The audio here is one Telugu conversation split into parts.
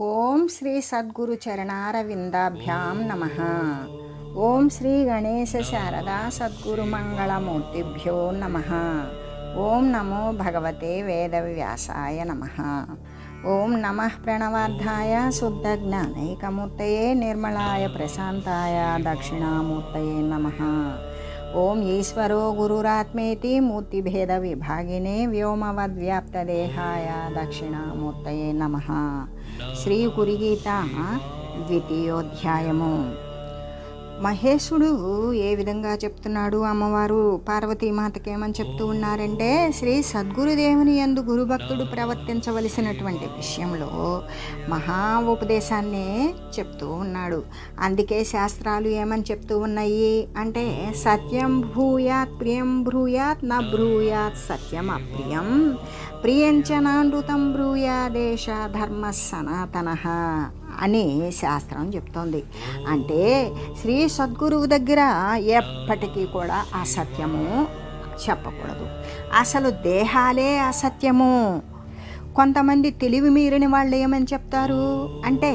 ఓం శ్రీ సద్గురు చరణారవిందాభ్యాం నమః. ఓం శ్రీ గణేశ శారదా సద్గురు మంగళమూర్తిభ్యో నమః. ఓం నమో భగవతే వేదవ్యాసాయ నమః. ఓం నమః ప్రణవార్థాయ శుద్ధ జ్ఞానైకమూర్తయే నిర్మలాయ ప్రశాంతాయ దక్షిణామూర్తయే నమః. ఓం ఈశ్వరో గురురాత్మేతి మూర్తిభేద విభాగినే వ్యోమవద్వ్యాప్తదేహాయ దక్షిణామూర్తయే నమః. శ్రీ గురుగీత ద్వితీయోధ్యాయము. మహేశుడు ఏ విధంగా చెప్తున్నాడు, అమ్మవారు పార్వతీమాతకి ఏమని చెప్తూ ఉన్నారంటే, శ్రీ సద్గురుదేవుని యందు గురుభక్తుడు ప్రవర్తించవలసినటువంటి విషయంలో మహా ఉపదేశాన్నే చెప్తూ ఉన్నాడు. అందుకే శాస్త్రాలు ఏమని చెప్తూ ఉన్నాయి అంటే, సత్యం భూయాత్ ప్రియం బ్రూయాత్ న బ్రూయాత్ సత్యం అప్రియం ప్రియంచనానృతం బ్రూయాదేశ ధర్మ సనాతనః అని శాస్త్రం చెప్తోంది. అంటే శ్రీ సద్గురువు దగ్గర ఎప్పటికీ కూడా అసత్యము చెప్పకూడదు. అసలు దేహాలే అసత్యము. కొంతమంది తెలివి మీరిన వాళ్ళు ఏమని చెప్తారు అంటే,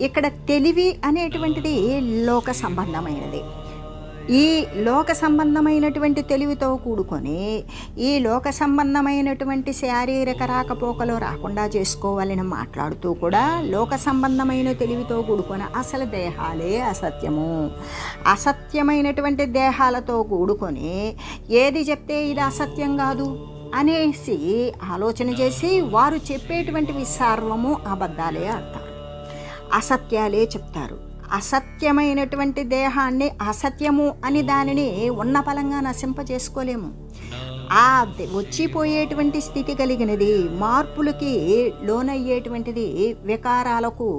ఇక్కడ తెలివి అనేటువంటిది లోక సంబంధమైనది. ఈ లోక సంబంధమైనటువంటి తెలివితో కూడుకొని ఈ లోక సంబంధమైనటువంటి శారీరక రాకపోకలు రాకుండా చేసుకోవాలని మాట్లాడుతూ కూడా లోక సంబంధమైన తెలివితో కూడుకొని అసలు దేహాలే అసత్యము, అసత్యమైనటువంటి దేహాలతో కూడుకొని ఏది చెప్తే ఇది అసత్యం కాదు అనేసి ఆలోచన చేసి వారు చెప్పేటువంటివి సర్వము అబద్ధాలే ఆడతారు, అసత్యాలే చెప్తారు. అసత్యమైనటువంటి దేహాన్ని అసత్యము అని దానిని ఉన్న ఫలంగా నశింపజేసుకోలేము. ఆ వచ్చిపోయేటువంటి స్థితి కలిగినది, మార్పులకి లోనయ్యేటువంటిది, వికారాలకు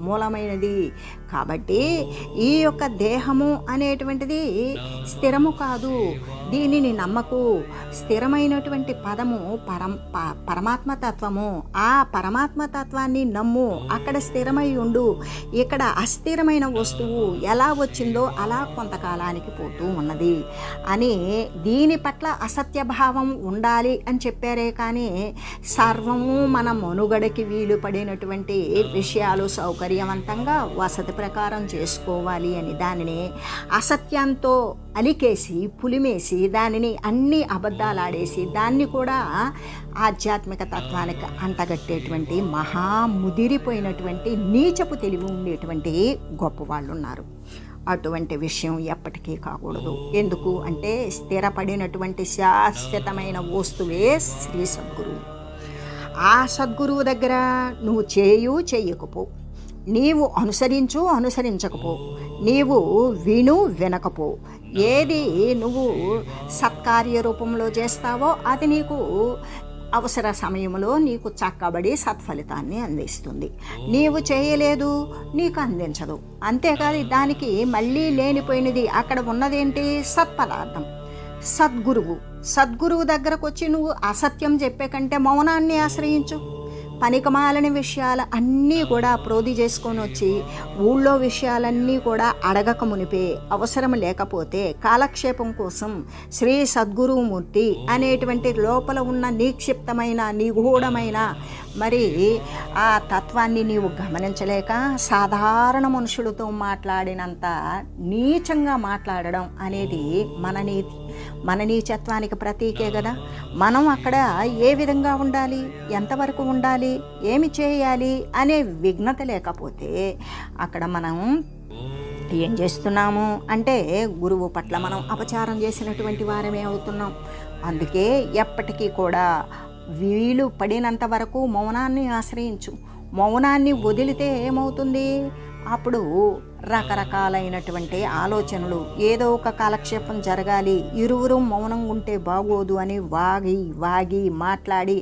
మూలమైనది. కాబట్టి ఈ యొక్క దేహము అనేటువంటిది స్థిరము కాదు, దీనిని నమ్మకు. స్థిరమైనటువంటి పదము పరమాత్మతత్వము. ఆ పరమాత్మతత్వాన్ని నమ్ము, అక్కడ స్థిరమై ఉండు. ఇక్కడ అస్థిరమైన వస్తువు ఎలా వచ్చిందో అలా కొంతకాలానికి పోతూ ఉన్నది అని దీని పట్ల అసత్య భావం ఉండాలి అని చెప్పారే కానీ సర్వము మన మనుగడకి వీలు పడినటువంటి విషయాలు సౌకర్యవంతంగా వసతి ప్రకారం చేసుకోవాలి అని దానిని అసత్యంతో అలికేసి పులిమేసి దానిని అన్ని అబద్ధాలు ఆడేసి దాన్ని కూడా ఆధ్యాత్మిక తత్వానికి అంటగట్టేటువంటి మహా ముదిరిపోయినటువంటి నీచపు తెలివి ఉండేటువంటి గొప్పవాళ్ళు ఉన్నారు. అటువంటి విషయం ఎప్పటికీ కాకూడదు. ఎందుకు అంటే స్థిరపడినటువంటి శాశ్వతమైన వస్తువే శ్రీ సద్గురువు. ఆ సద్గురువు దగ్గర నువ్వు చెయ్యకపో, నీవు అనుసరించకపో, నీవు వినకపో, ఏది నువ్వు సత్కార్య రూపంలో చేస్తావో అది నీకు అవసర సమయంలో నీకు చక్కబడి సత్ఫలితాన్ని అందిస్తుంది. నీవు చేయలేదు, నీకు అందించదు. అంతేకాదు దానికి మళ్ళీ లేనిపోయినది అక్కడ ఉన్నదేంటి? సత్పదార్థం. సద్గురువు దగ్గరకు వచ్చి నువ్వు అసత్యం చెప్పే కంటే మౌనాన్ని ఆశ్రయించు. పనికిమాలని విషయాలు అన్నీ కూడా ప్రోధి చేసుకొని వచ్చి ఊళ్ళో విషయాలన్నీ కూడా అడగక మునిపే, అవసరం లేకపోతే కాలక్షేపం కోసం శ్రీ సద్గురుమూర్తి అనేటువంటి లోపల ఉన్న నిక్షిప్తమైన నిగూఢమైన మరి ఆ తత్వాన్ని నీవు గమనించలేక సాధారణ మనుషులతో మాట్లాడినంత నీచంగా మాట్లాడడం అనేది మన నీచత్వానికి ప్రతీకే కదా. మనం అక్కడ ఏ విధంగా ఉండాలి, ఎంతవరకు ఉండాలి, ఏమి చేయాలి అనే విఘ్నత లేకపోతే అక్కడ మనం ఏం చేస్తున్నాము అంటే గురువు పట్ల మనం అపచారం చేసినటువంటి వారమే అవుతున్నాం. అందుకే ఎప్పటికీ కూడా వీలు పడినంత వరకు మౌనాన్ని ఆశ్రయించు. మౌనాన్ని వదిలితే ఏమవుతుంది? అప్పుడు రకరకాలైనటువంటి ఆలోచనలు, ఏదో ఒక కాలక్షేపం జరగాలి, ఇరువురు మౌనంగా ఉంటే బాగోదు అని వాగి మాట్లాడి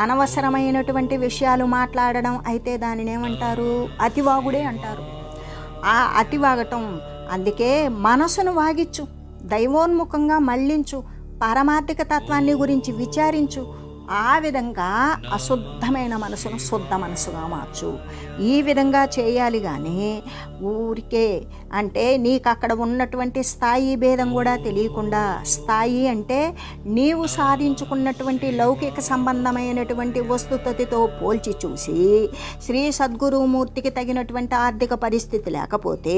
అనవసరమైనటువంటి విషయాలు మాట్లాడడం అయితే దానిని ఏమంటారు? అతివాగుడే అంటారు. ఆ అతివాగటం. అందుకే మనసును వాగించు, దైవోన్ముఖంగా మళ్ళించు, పారమార్థిక తత్వాన్ని గురించి విచారించు. ఆ విధంగా అశుద్ధమైన మనసును శుద్ధ మనసుగా మార్చు. ఈ విధంగా చేయాలి. కానీ ఊరికే అంటే నీకు అక్కడ ఉన్నటువంటి స్థాయి భేదం కూడా తెలియకుండా, స్థాయి అంటే నీవు సాధించుకున్నటువంటి లౌకిక సంబంధమైనటువంటి వస్తుతతితో పోల్చి చూసి, శ్రీ సద్గురుమూర్తికి తగినటువంటి ఆర్థిక పరిస్థితి లేకపోతే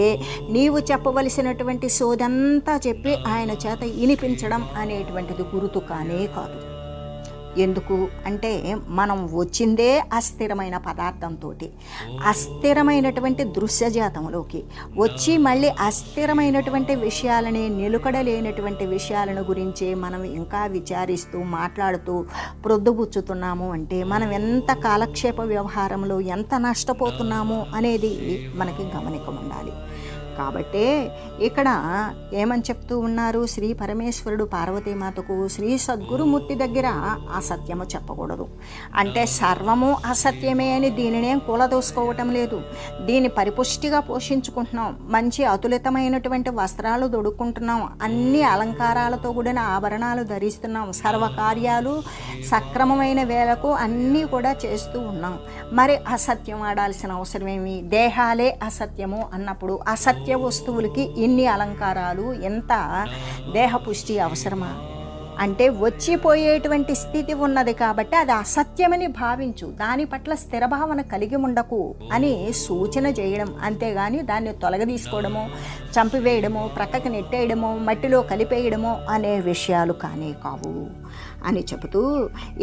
నీవు చెప్పవలసినటువంటి సోదంతా చెప్పి ఆయన చేత వినిపించడం అనేటువంటిది గురుతు కానే కాదు. ఎందుకు అంటే మనం వచ్చిందే అస్థిరమైన పదార్థంతో, అస్థిరమైనటువంటి దృశ్యజాతంలోకి వచ్చి మళ్ళీ అస్థిరమైనటువంటి విషయాలని, నిలుకడలేనటువంటి విషయాలను గురించే మనం ఇంకా విచారిస్తూ మాట్లాడుతూ ప్రొద్దుబుచ్చుతున్నాము అంటే మనం ఎంత కాలక్షేప వ్యవహారంలో ఎంత నష్టపోతున్నాము అనేది మనకి గమనిక ఉండాలి. కాబట్టే ఇక్కడ ఏమని చెప్తూ ఉన్నారు, శ్రీ పరమేశ్వరుడు పార్వతీమాతకు శ్రీ సద్గురుమూర్తి దగ్గర అసత్యము చెప్పకూడదు. అంటే సర్వము అసత్యమే అని దీనినేం కూలదోసుకోవటం లేదు. దీన్ని పరిపుష్టిగా పోషించుకుంటున్నాం, మంచి అతులితమైనటువంటి వస్త్రాలు దొడుక్కుంటున్నాం, అన్ని అలంకారాలతో కూడిన ఆభరణాలు ధరిస్తున్నాం, సర్వకార్యాలు సక్రమమైన వేళకు అన్నీ కూడా చేస్తూ ఉన్నాం. మరి అసత్యం ఆడాల్సిన అవసరమేమి? దేహాలే అసత్యము అన్నప్పుడు అసత్య వస్తువులకి ఇన్ని అలంకారాలు, ఎంత దేహపుష్టి అవసరమా? అంటే వచ్చిపోయేటువంటి స్థితి ఉన్నది కాబట్టి అది అసత్యమని భావించు, దాని పట్ల స్థిరభావన కలిగి ఉండకు అని సూచన చేయడం. అంతేగాని దాన్ని తొలగదీసుకోవడమో, చంపివేయడమో, ప్రక్కకి నెట్టేయడమో, మట్టిలో కలిపేయడమో అనే విషయాలు కానే కావు అని చెబుతూ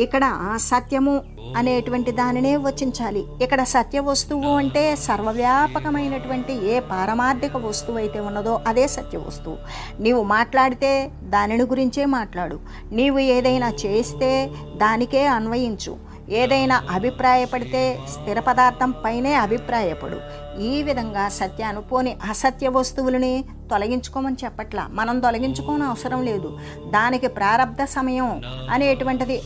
ఇక్కడ సత్యము అనేటువంటి దానినే వచించాలి. ఇక్కడ సత్య వస్తువు అంటే సర్వవ్యాపకమైనటువంటి ఏ పారమార్థిక వస్తువు అయితే ఉన్నదో అదే సత్య వస్తువు. నీవు మాట్లాడితే దానిని గురించే మాట్లాడు, నీవు ఏదైనా చేస్తే దానికే అన్వయించు, ఏదైనా అభిప్రాయపడితే స్థిర పదార్థం పైనే అభిప్రాయపడు. ఈ విధంగా సత్యాను పోని అసత్య వస్తువులని తొలగించుకోమని చెప్పట్లా, మనం తొలగించుకోని అవసరం లేదు. దానికి ప్రారబ్ధ సమయం అనేటువంటిది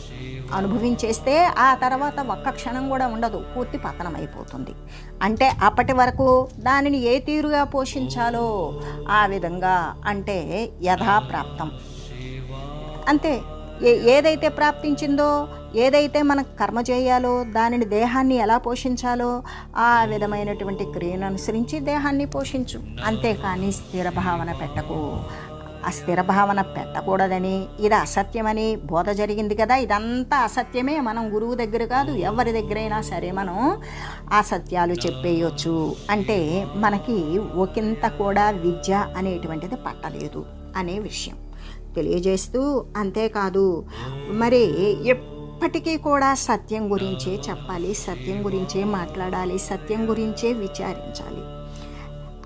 అనుభవించేస్తే ఆ తర్వాత ఒక్క క్షణం కూడా ఉండదు, పూర్తి పతనం అయిపోతుంది. అంటే అప్పటి వరకు దానిని ఏ తీరుగా పోషించాలో ఆ విధంగా, అంటే యథాప్రాప్తం అంతే. ఏదైతే ప్రాప్తించిందో, ఏదైతే మనకు కర్మ చేయాలో, దానిని దేహాన్ని ఎలా పోషించాలో ఆ విధమైనటువంటి క్రియను అనుసరించి దేహాన్ని పోషించు. అంతేకాని స్థిర భావన పెట్టకు. ఆ స్థిర భావన పెట్టకూడదని, ఇది అసత్యమని బోధ జరిగింది కదా, ఇదంతా అసత్యమే, మనం గురువు దగ్గర కాదు ఎవరి దగ్గరైనా సరే మనం అసత్యాలు చెప్పేయచ్చు అంటే మనకి ఒకంత కూడా విద్య అనేటువంటిది పట్టలేదు అనే విషయం తెలియజేస్తూ, అంతేకాదు మరి ఎప్పటికీ కూడా సత్యం గురించే చెప్పాలి, సత్యం గురించే మాట్లాడాలి, సత్యం గురించే విచారించాలి.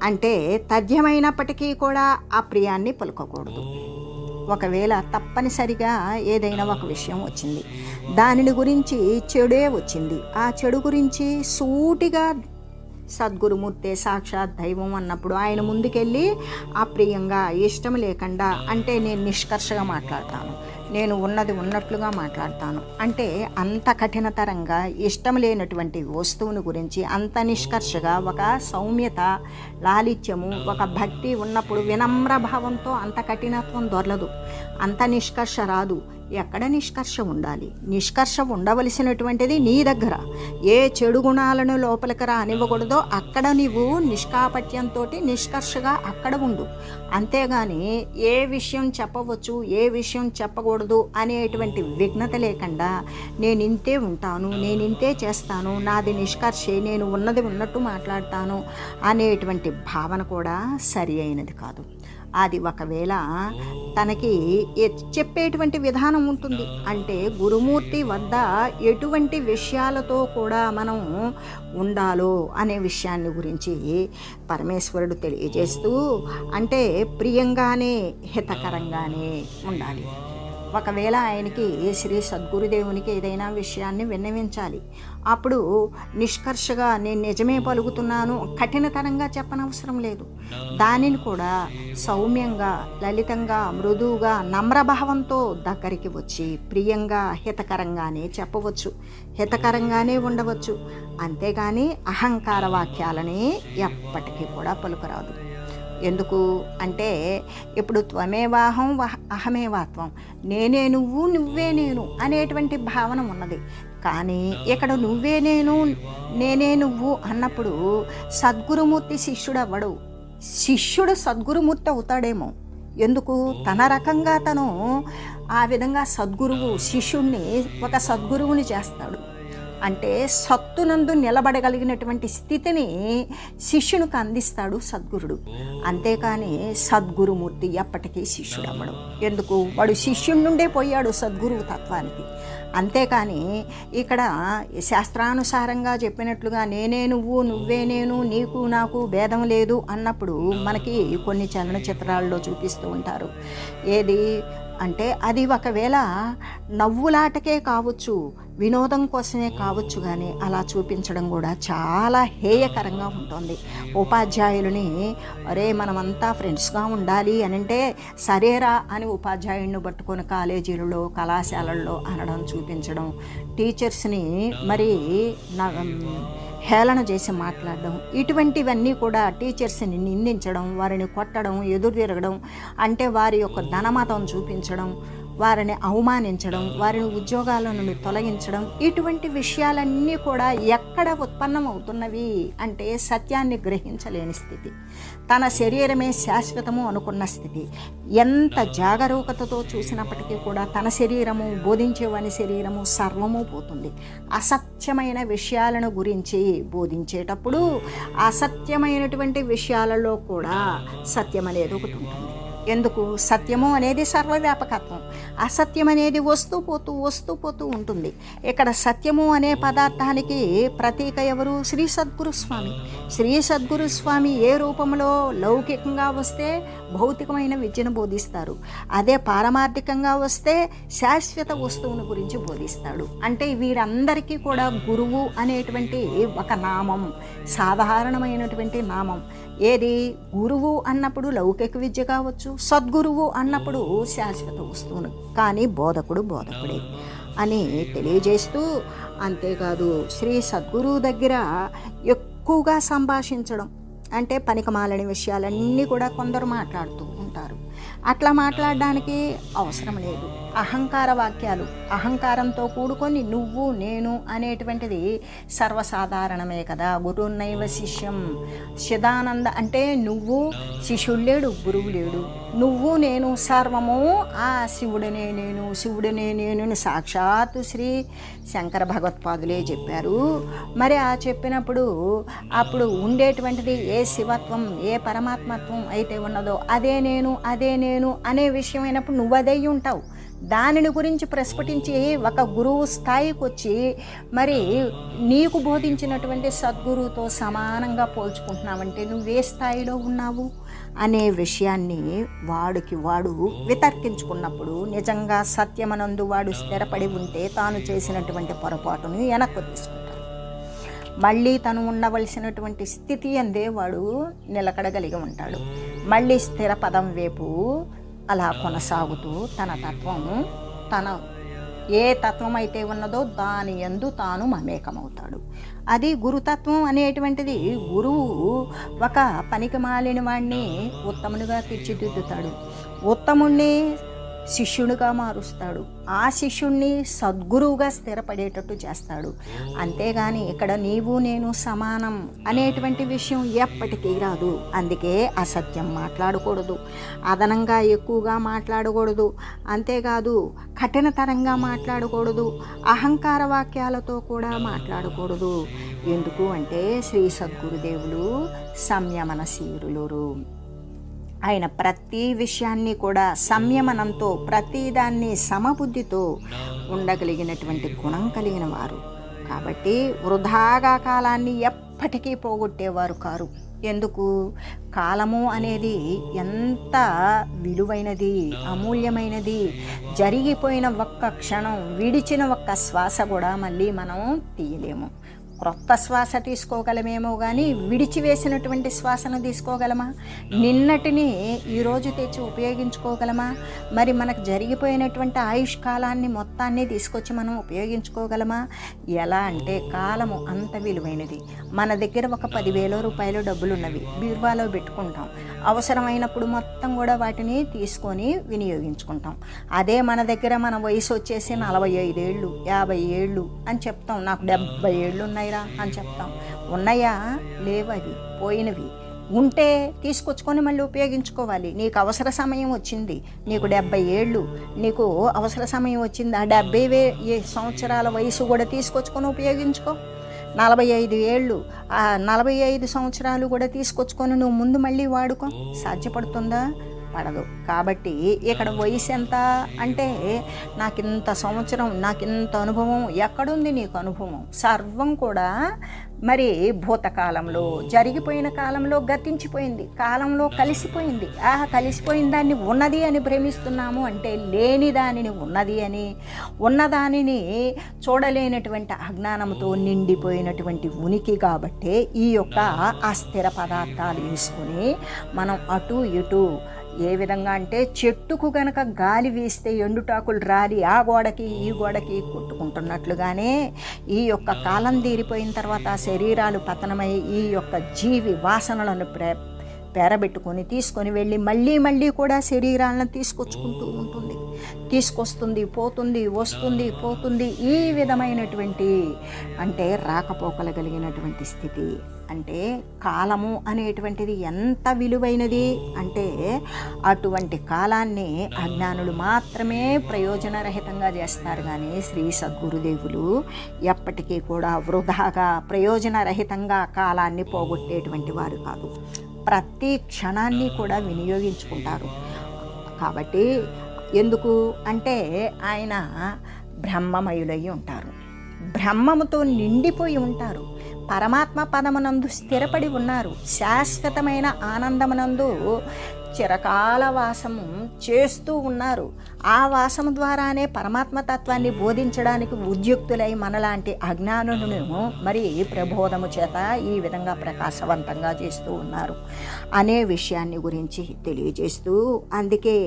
అంటే తథ్యమైనప్పటికీ కూడా అప్రియాన్ని పలుకకూడదు. ఒకవేళ తప్పనిసరిగా ఏదైనా ఒక విషయం వచ్చింది, దానిని గురించి చెడే వచ్చింది, ఆ చెడు గురించి సూటిగా సద్గురుమూర్తే సాక్షాత్ దైవం అన్నప్పుడు ఆయన ముందుకెళ్ళి అప్రియంగా, ఇష్టం లేకుండా, అంటే నేను నిష్కర్షగా మాట్లాడతాను, నేను ఉన్నది ఉన్నట్లుగా మాట్లాడతాను అంటే అంత కఠినతరంగా ఇష్టం లేనటువంటి వస్తువుని గురించి అంత నిష్కర్షగా, ఒక సౌమ్యత, లాలిత్యము, ఒక భక్తి ఉన్నప్పుడు వినమ్ర భావంతో అంత కఠినత్వం దొరలదు, అంత నిష్కర్ష రాదు. ఎక్కడ నిష్కర్ష ఉండాలి? నిష్కర్ష ఉండవలసినటువంటిది నీ దగ్గర. ఏ చెడు గుణాలను లోపలికి రానివ్వకూడదో అక్కడ నీవు నిష్కాపట్యంతో నిష్కర్షగా అక్కడ ఉండు. అంతేగాని ఏ విషయం చెప్పవచ్చు, ఏ విషయం చెప్పకూడదు అనేటువంటి విఘ్నత లేకుండా నేను ఇంతే ఉంటాను, నేను ఇంతే చేస్తాను, నాది నిష్కర్షే, నేను ఉన్నది ఉన్నట్టు మాట్లాడతాను అనేటువంటి భావన కూడా సరి అయినది కాదు. అది ఒకవేళ తనకి చెప్పేటువంటి విధానం ఉంటుంది. అంటే గురుమూర్తి వద్ద ఎటువంటి విషయాలతో కూడా మనం ఉండాలో అనే విషయాన్ని గురించి పరమేశ్వరుడు తెలియజేస్తూ, అంటే ప్రియంగానే హితకరంగానే ఉండాలి. ఒకవేళ ఆయనకి శ్రీ సద్గురుదేవునికి ఏదైనా విషయాన్ని విన్నవించాలి, అప్పుడు నిష్కర్షగా నేను నిజమే పలుకుతున్నాను కఠినతరంగా చెప్పనవసరం లేదు. దానిని కూడా సౌమ్యంగా, లలితంగా, మృదువుగా, నమ్రభావంతో దగ్గరికి వచ్చి ప్రియంగా, హితకరంగానే చెప్పవచ్చు, హితకరంగానే ఉండవచ్చు. అంతేగాని అహంకార వాక్యాలని ఎప్పటికీ కూడా పలుకురాదు. ఎందుకు అంటే ఇప్పుడు త్వమేవాహం అహమేవాత్వం, నేనే నువ్వు నువ్వే నేను అనేటువంటి భావన ఉన్నది. కానీ ఇక్కడ నువ్వే నేను నేనే నువ్వు అన్నప్పుడు సద్గురుమూర్తి శిష్యుడు అవ్వడు, శిష్యుడు సద్గురుమూర్తి అవుతాడేమో. ఎందుకు? తన రకంగా తను ఆ విధంగా సద్గురువు శిష్యుణ్ణి ఒక సద్గురువుని చేస్తాడు. అంటే సత్తునందు నిలబడగలిగినటువంటి స్థితిని శిష్యునికి అందిస్తాడు సద్గురుడు. అంతేకాని సద్గురుమూర్తి ఎప్పటికీ శిష్యుడు అవ్వడు. ఎందుకు? వాడు శిష్యుడి నుండే పోయాడు సద్గురువు తత్వానికి. అంతేకాని ఇక్కడ శాస్త్రానుసారంగా చెప్పినట్లుగా నేనే నువ్వు నువ్వే నేను, నీకు నాకు భేదం లేదు అన్నప్పుడు మనకి కొన్ని చలనచిత్రాల్లో చూపిస్తూ ఉంటారు. ఏది అంటే అది ఒకవేళ నవ్వులాటకే కావచ్చు, వినోదం కోసమే కావచ్చు, కానీ అలా చూపించడం కూడా చాలా హేయకరంగా ఉంటుంది. ఉపాధ్యాయులని అరే మనమంతా ఫ్రెండ్స్గా ఉండాలి అని అంటే సరేరా అని ఉపాధ్యాయుడిని పట్టుకొని కాలేజీలలో కళాశాలల్లో అనడం, చూపించడం, టీచర్స్ని మరి హేళన చేసి మాట్లాడడం, ఇటువంటివన్నీ కూడా టీచర్స్ని నిందించడం, వారిని కొట్టడం, ఎదురు తిరగడం, అంటే వారి యొక్క ధనమతం చూపించడం, వారిని అవమానించడం, వారిని ఉద్యోగాల నుండి తొలగించడం, ఇటువంటి విషయాలన్నీ కూడా ఎక్కడ ఉత్పన్నం అవుతున్నవి అంటే సత్యాన్ని గ్రహించలేని స్థితి, తన శరీరమే శాశ్వతము అనుకున్న స్థితి. ఎంత జాగరూకతతో చూసినప్పటికీ కూడా తన శరీరము, బోధించేవాని శరీరము సర్వము పోతుంది. అసత్యమైన విషయాలను గురించి బోధించేటప్పుడు అసత్యమైనటువంటి విషయాలలో కూడా సత్యం అనేది ఒకటి ఉంటుంది. ఎందుకు? సత్యము అనేది సర్వవ్యాపకత్వం, అసత్యం అనేది వస్తూ పోతూ ఉంటుంది. ఇక్కడ సత్యము అనే పదార్థానికి ప్రతీక ఎవరు? శ్రీ సద్గురు స్వామి. శ్రీ సద్గురు స్వామి ఏ రూపంలో లౌకికంగా వస్తే భౌతికమైన విద్యను బోధిస్తారు, అదే పారమార్థికంగా వస్తే శాశ్వత వస్తువును గురించి బోధిస్తాడు. అంటే వీరందరికీ కూడా గురువు అనేటువంటి ఒక నామం, సాధారణమైనటువంటి నామం. ఏది? గురువు అన్నప్పుడు లౌకిక విద్య కావచ్చు, సద్గురువు అన్నప్పుడు శాశ్వత వస్తువును, కానీ బోధకుడే అని తెలియజేస్తూ, అంతేకాదు శ్రీ సద్గురువు దగ్గర ఎక్కువగా సంభాషించడం అంటే పనికిమాలని విషయాలన్నీ కూడా కొందరు మాట్లాడుతూ ఉంటారు. అట్లా మాట్లాడడానికి అవసరం లేదు. అహంకార వాక్యాలు, అహంకారంతో కూడుకొని నువ్వు నేను అనేటువంటిది సర్వసాధారణమే కదా. గురునైవ శిష్యం చిదానంద అంటే నువ్వు, శిష్యుడు లేడు, గురువు లేడు, నువ్వు నేను సర్వము ఆ శివుడనే నేను, శివుడనే నేను సాక్షాత్తు శ్రీ శంకర భగవత్పాదులే చెప్పారు. మరి ఆ చెప్పినప్పుడు అప్పుడు ఉండేటువంటిది ఏ శివత్వం, ఏ పరమాత్మత్వం అయితే ఉన్నదో అదే నేను అనే విషయం అయినప్పుడు నువ్వు అదే ఉంటావు. దానిని గురించి ప్రస్ఫుటించి ఒక గురువు స్థాయికి వచ్చి మరి నీకు బోధించినటువంటి సద్గురువుతో సమానంగా పోల్చుకుంటున్నావంటే నువ్వే స్థాయిలో ఉన్నావు అనే విషయాన్ని వాడు వితర్కించుకున్నప్పుడు నిజంగా సత్యమనందు వాడు స్థిరపడి ఉంటే తాను చేసినటువంటి పొరపాటును వెనక్కు తీసుకుంటాడు. మళ్ళీ తను ఉండవలసినటువంటి స్థితి అందే వాడు నిలకడగలిగి ఉంటాడు. మళ్ళీ స్థిర పదం వైపు అలా కొనసాగుతూ తన తత్వము, తన ఏ తత్వం అయితే ఉన్నదో దాని యందు తాను మమేకమవుతాడు. అది గురుతత్వం అనేటువంటిది. గురువు ఒక పనికి మాలిన వాడిని ఉత్తమునిగా తీర్చిదిద్దుతాడు, ఉత్తముణ్ణి శిష్యుడిగా మారుస్తాడు, ఆ శిష్యుణ్ణి సద్గురువుగా స్థిరపడేటట్టు చేస్తాడు. అంతేగాని ఇక్కడ నీవు నేను సమానం అనేటువంటి విషయం ఎప్పటికీ రాదు. అందుకే అసత్యం మాట్లాడకూడదు, అదనంగా ఎక్కువగా మాట్లాడకూడదు, అంతేకాదు కఠినతరంగా మాట్లాడకూడదు, అహంకార వాక్యాలతో కూడా మాట్లాడకూడదు. ఎందుకు అంటే శ్రీ సద్గురుదేవులు సంయమనశీరులు. ఆయన ప్రతి విషయాన్ని కూడా సంయమనంతో, ప్రతిదాన్ని సమబుద్ధితో ఉండగలిగినటువంటి గుణం కలిగిన వారు. కాబట్టి వృధాగా కాలాన్ని ఎప్పటికీ పోగొట్టేవారు కారు. ఎందుకు? కాలము అనేది ఎంత విలువైనది, అమూల్యమైనది. జరిగిపోయిన ఒక్క క్షణం, విడిచిన ఒక్క శ్వాస కూడా మళ్ళీ మనం తీయలేము. క్రొత్త శ్వాస తీసుకోగలమేమో కానీ విడిచివేసినటువంటి శ్వాసను తీసుకోగలమా? నిన్నటిని ఈరోజు తెచ్చి ఉపయోగించుకోగలమా? మరి మనకు జరిగిపోయినటువంటి ఆయుష్ కాలాన్ని మొత్తాన్ని తీసుకొచ్చి మనం ఉపయోగించుకోగలమా? ఎలా అంటే కాలము అంత విలువైనది. మన దగ్గర ఒక 10,000 రూపాయలు డబ్బులు ఉన్నవి, బీరువాలో పెట్టుకుంటాం. అవసరమైనప్పుడు మొత్తం కూడా వాటిని తీసుకొని వినియోగించుకుంటాం. అదే మన దగ్గర మన వయసు వచ్చేసి 45 ఏళ్ళు 50 ఏళ్ళు అని చెప్తాం. నాకు 70 ఏళ్ళు ఉన్నాయిరా అని చెప్తాం. ఉన్నాయా? లేవు, అవి పోయినవి. ఉంటే తీసుకొచ్చుకొని మళ్ళీ ఉపయోగించుకోవాలి. నీకు అవసర సమయం వచ్చింది, నీకు 70 ఏళ్ళు, నీకు అవసర సమయం వచ్చింది, ఆ 70 సంవత్సరాల వయసు కూడా తీసుకొచ్చుకొని ఉపయోగించుకో. 45 ఏళ్ళు, 45 సంవత్సరాలు కూడా తీసుకొచ్చుకొని నువ్వు ముందు మళ్ళీ వాడుకో. సాధ్యపడుతుందా? పడదు. కాబట్టి ఇక్కడ వయసు ఎంత అంటే నాకింత సంవత్సరం, నాకింత అనుభవం. ఎక్కడుంది నీకు అనుభవం? సర్వం కూడా మరి భూతకాలంలో, జరిగిపోయిన కాలంలో గతించిపోయింది, కాలంలో కలిసిపోయింది. కలిసిపోయిన దాన్ని ఉన్నది అని భ్రమిస్తున్నాము అంటే లేని దానిని ఉన్నది అని, ఉన్నదానిని చూడలేనటువంటి అజ్ఞానంతో నిండిపోయినటువంటి ఉనికి. కాబట్టే ఈ యొక్క అస్థిర పదార్థాలు వేసుకొని మనం అటు ఇటు ఏ విధంగా అంటే చెట్టుకు గనక గాలి వీస్తే ఎండుటాకులు రాలి ఆ గోడకి ఈ గోడకి కొట్టుకుంటున్నట్లుగానే ఈ యొక్క కాలం తీరిపోయిన తర్వాత శరీరాలు పతనమై ఈ యొక్క జీవి వాసనలను పేరబెట్టుకొని తీసుకొని వెళ్ళి మళ్ళీ కూడా శరీరాలను తీసుకొచ్చుకుంటూ ఉంటుంది. తీసుకొస్తుంది, పోతుంది, వస్తుంది, పోతుంది. ఈ విధమైనటువంటి అంటే రాకపోకలు కలిగినటువంటి స్థితి. అంటే కాలము అనేటువంటిది ఎంత విలువైనది అంటే అటువంటి కాలాన్ని అజ్ఞానులు మాత్రమే ప్రయోజనరహితంగా చేస్తారు. కానీ శ్రీ సద్గురుదేవులు ఎప్పటికీ కూడా వృధాగా ప్రయోజనరహితంగా కాలాన్ని పోగొట్టేటువంటి వారు కాదు. ప్రతి క్షణాన్ని కూడా వినియోగించుకుంటారు. కాబట్టి ఎందుకు అంటే ఆయన బ్రహ్మమయులై ఉంటారు, బ్రహ్మముతో నిండిపోయి ఉంటారు, పరమాత్మ పదమునందు స్థిరపడి ఉన్నారు, శాశ్వతమైన ఆనందమునందు చిరకాల వాసము చేస్తూ ఉన్నారు. ఆ వాసము ద్వారానే పరమాత్మ తత్వాన్ని బోధించడానికి ఉద్యుక్తులై మనలాంటి అజ్ఞానులను మరి ప్రబోధము చేత ఈ విధంగా ప్రకాశవంతంగా చేస్తూ ఉన్నారు అనే విషయాన్ని గురించి తెలియజేస్తూ, అందుకే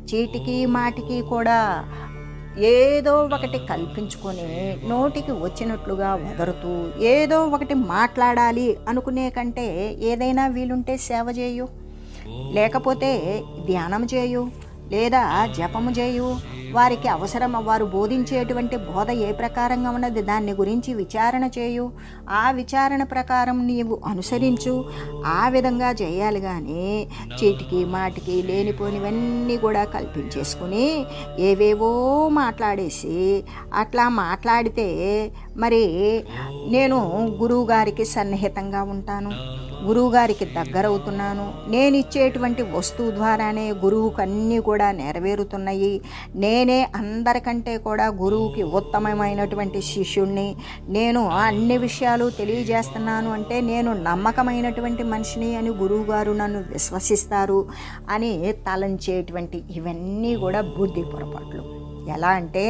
చీటికి మాటికి కూడా ఏదో ఒకటి కల్పించుకొని నోటికి వచ్చినట్లుగా వదరుతూ ఏదో ఒకటి మాట్లాడాలి అనుకునే కంటే ఏదైనా వీలుంటే సేవ చేయు, లేకపోతే ధ్యానం చేయు, లేదా జపము చేయు. వారికి అవసరం, వారు బోధించేటువంటి బోధ ఏ ప్రకారంగా ఉన్నది దాన్ని గురించి విచారణ చేయు, ఆ విచారణ ప్రకారం నీవు అనుసరించు. ఆ విధంగా చేయాలి. కానీ చీటికి మాటికి లేనిపోనివన్నీ కూడా కల్పించేసుకుని ఏవేవో మాట్లాడేసి అట్లా మాట్లాడితే మరి నేను గురువుగారికి సన్నిహితంగా ఉంటాను, గురువుగారికి దగ్గరవుతున్నాను, నేను ఇచ్చేటువంటి వస్తువు ద్వారానే గురువుకు అన్నీ కూడా నెరవేరుతున్నాయి, నేనే అందరికంటే కూడా గురువుకి ఉత్తమమైనటువంటి శిష్యుణ్ణి, నేను అన్ని విషయాలు తెలియజేస్తున్నాను అంటే నేను నమ్మకమైనటువంటి మనిషిని అని గురువుగారు నన్ను విశ్వసిస్తారు అని తలంచేటువంటి ఇవన్నీ కూడా బుద్ధి పొరపాట్లు. ఎలా అంటే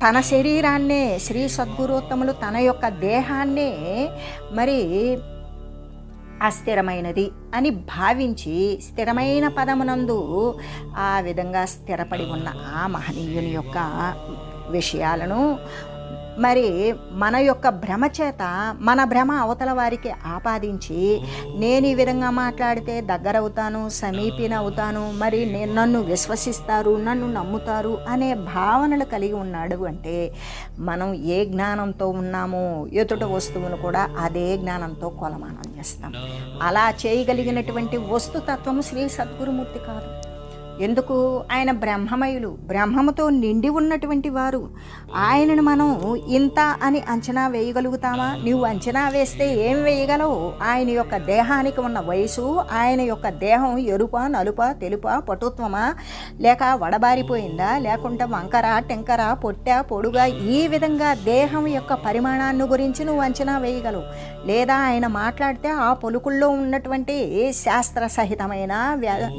తన శరీరాన్నే శ్రీ సద్గురోత్తములు తన యొక్క దేహాన్నే మరి అస్థిరమైనది అని భావించి స్థిరమైన పదమునందు ఆ విధంగా స్థిరపడి ఉన్న ఆ మహనీయుని యొక్క విషయాలను మరి మన యొక్క భ్రమ చేత మన భ్రమ అవతల వారికి ఆపాదించి నేను ఈ విధంగా మాట్లాడితే దగ్గరవుతాను, సమీపీన అవుతాను, మరి నన్ను విశ్వసిస్తారు, నన్ను నమ్ముతారు అనే భావనలు కలిగి ఉన్నాడు అంటే మనం ఏ జ్ఞానంతో ఉన్నామో ఎదుటి వస్తువును కూడా అదే జ్ఞానంతో కొలమానం చేస్తాం. అలా చేయగలిగినటువంటి వస్తుతత్వము శ్రీ సద్గురుమూర్తి కాదు. ఎందుకు? ఆయన బ్రహ్మమయులు, బ్రహ్మముతో నిండి ఉన్నటువంటి వారు. ఆయనను మనం ఇంత అని అంచనా వేయగలుగుతామా? నువ్వు అంచనా వేస్తే ఏం వేయగలవు? ఆయన యొక్క దేహానికి ఉన్న వయసు, ఆయన యొక్క దేహం ఎరుప, నలుప, తెలుప, పటుత్వమా, లేక వడబారిపోయిందా, లేకుంటే వంకర, టెంకర, పొట్ట, పొడుగా, ఈ విధంగా దేహం యొక్క పరిమాణాన్ని గురించి నువ్వు అంచనా వేయగలవు. లేదా ఆయన మాట్లాడితే ఆ పలుకుల్లో ఉన్నటువంటి శాస్త్ర సహితమైన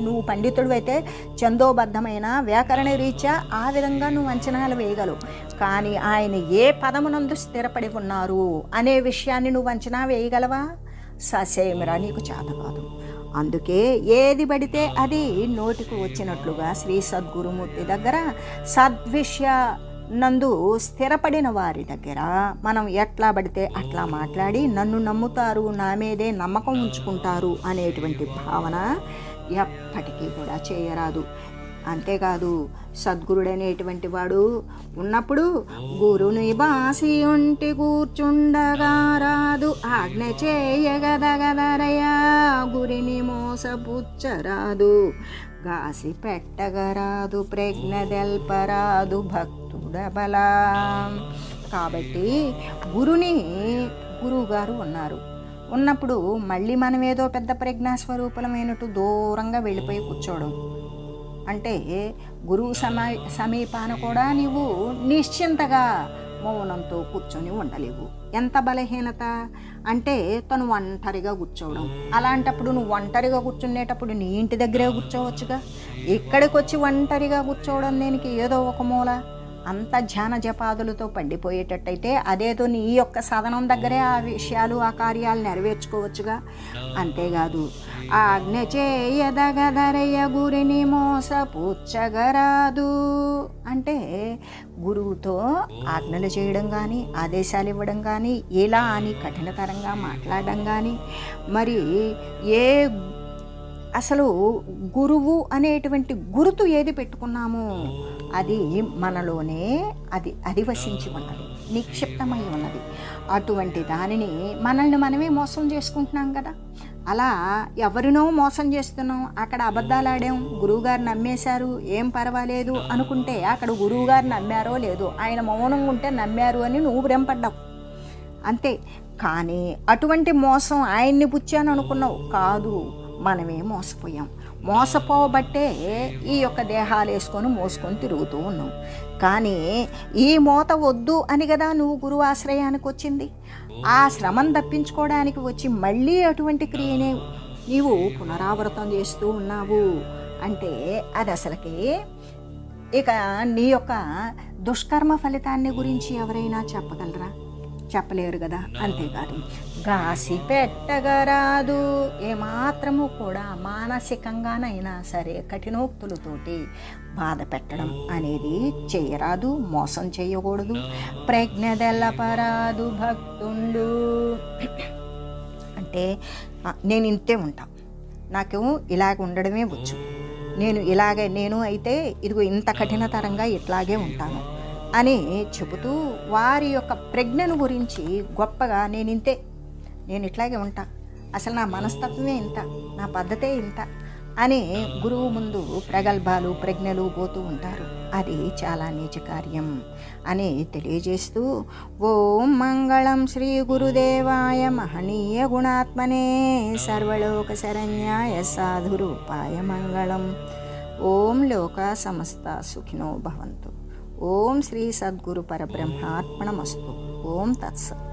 నువ్వు పండితుడు అయితే ఛందోబద్ధమైన వ్యాకరణ రీత్యా ఆ విధంగా నువ్వు అంచనాలు వేయగలవు. కానీ ఆయన ఏ పదమునందు స్థిరపడి ఉన్నారు అనే విషయాన్ని నువ్వు అంచనా వేయగలవా? ససేమిరా, నీకు చేత కాదు. అందుకే ఏది పడితే అది నోటికి వచ్చినట్లుగా శ్రీ సద్గురుమూర్తి దగ్గర సద్విషయ నందు స్థిరపడిన వారి దగ్గర మనం ఎట్లా పడితే అట్లా మాట్లాడి నన్ను నమ్ముతారు, నా మీదే నమ్మకం ఉంచుకుంటారు అనేటువంటి భావన ఎప్పటికీ కూడా చేయరాదు. అంతేకాదు, సద్గురుడనేటువంటి వాడు ఉన్నప్పుడు గురుని బాసి ఒంటి కూర్చుండగా రాదు, ఆజ్ఞ చేయగదగదరయా గురిని మోసపుచ్చరాదు, గాసి పెట్టగరాదు ప్రజ్ఞ తెల్పరాదు భక్తుడబలా. కాబట్టి గురువుగారు ఉన్నప్పుడు మళ్ళీ మనం ఏదో పెద్ద ప్రజ్ఞాస్వరూపమైనట్టు దూరంగా వెళ్ళిపోయి కూర్చోవడం అంటే, గురువు సమీపాన కూడా నీవు నిశ్చింతగా మౌనంతో కూర్చొని ఉండలేవు. ఎంత బలహీనత అంటే తను ఒంటరిగా కూర్చోవడం. అలాంటప్పుడు నువ్వు ఒంటరిగా కూర్చునేటప్పుడు నీ ఇంటి దగ్గరే కూర్చోవచ్చుగా. ఇక్కడికి వచ్చి ఒంటరిగా కూర్చోవడం దేనికి? ఏదో ఒక మూల అంత ధ్యాన జపాదులతో పండిపోయేటట్టయితే అదేదో నీ యొక్క సాధనం దగ్గరే ఆ విషయాలు ఆ కార్యాలు నెరవేర్చుకోవచ్చుగా. అంతేకాదు, ఆజ్ఞ చేయదగదరయ్య గురిని మోసపుచ్చగరాదు అంటే గురువుతో ఆజ్ఞలు చేయడం కానీ ఆదేశాలు ఇవ్వడం కానీ ఇలా అని కఠినతరంగా మాట్లాడడం కానీ మరి అసలు గురువు అనేటువంటి గుర్తు ఏది పెట్టుకున్నామో అది మనలోనే అధివసించి ఉన్నది, నిక్షిప్తమై ఉన్నది. అటువంటి దానిని మనల్ని మనమే మోసం చేసుకుంటున్నాం కదా. అలా ఎవరినో మోసం చేస్తున్నాం. అక్కడ అబద్ధాలు ఆడాం, గురువుగారు నమ్మేశారు, ఏం పర్వాలేదు అనుకుంటే అక్కడ గురువుగారు నమ్మారో లేదో, ఆయన మౌనంగా ఉంటే నమ్మారు అని నువ్వు భ్రమపడ్డావు అంతే. కానీ అటువంటి మోసం ఆయన్ని పుచ్చాను అనుకున్నావు కాదు, మనమే మోసపోయాం. మోసపోబట్టే ఈ యొక్క దేహాలు వేసుకొని మోసుకొని తిరుగుతూ ఉన్నాం. కానీ ఈ మోత వద్దు అని కదా నువ్వు గురువు ఆశ్రయానికి వచ్చింది. ఆ శ్రమను తప్పించుకోవడానికి వచ్చి మళ్ళీ అటువంటి క్రియనే నీవు పునరావృతం చేస్తూ ఉన్నావు అంటే అది అసలుకి ఇక నీ యొక్క దుష్కర్మ ఫలితాన్ని గురించి ఎవరైనా చెప్పగలరా? చెప్పలేరు కదా. అంతేకాదు, గాసి పెట్టగరాదు, ఏమాత్రము కూడా మానసికంగానైనా సరే కఠినోక్తులతోటి బాధ పెట్టడం అనేది చేయరాదు, మోసం చేయకూడదు. ప్రజ్ఞ తెల్లపరాదు భక్తుండు అంటే నేను ఇంతే ఉంటా, నాకు ఇలాగ ఉండడమే వచ్చు, నేను అయితే ఇదిగో ఇంత కఠినతరంగా ఇట్లాగే ఉంటాను అని చెబుతూ వారి యొక్క ప్రజ్ఞను గురించి గొప్పగా నేను ఇట్లాగే ఉంటా, అసలు నా మనస్తత్వమే ఇంత, నా పద్ధతే ఇంత అని గురువు ముందు ప్రగల్భాలు ప్రజ్ఞలు పోతూ ఉంటారు. అది చాలా నీచ కార్యం అని తెలియజేస్తూ ఓం మంగళం శ్రీ గురుదేవాయ మహనీయ గుణాత్మనే సర్వలోక శరణ్యాయ సాధురూపాయ మంగళం. ఓం లోక సమస్త సుఖినో భవంతు. ఓం శ్రీ సద్గురు పరబ్రహ్మార్పణమస్తు. ఓం తత్సత్.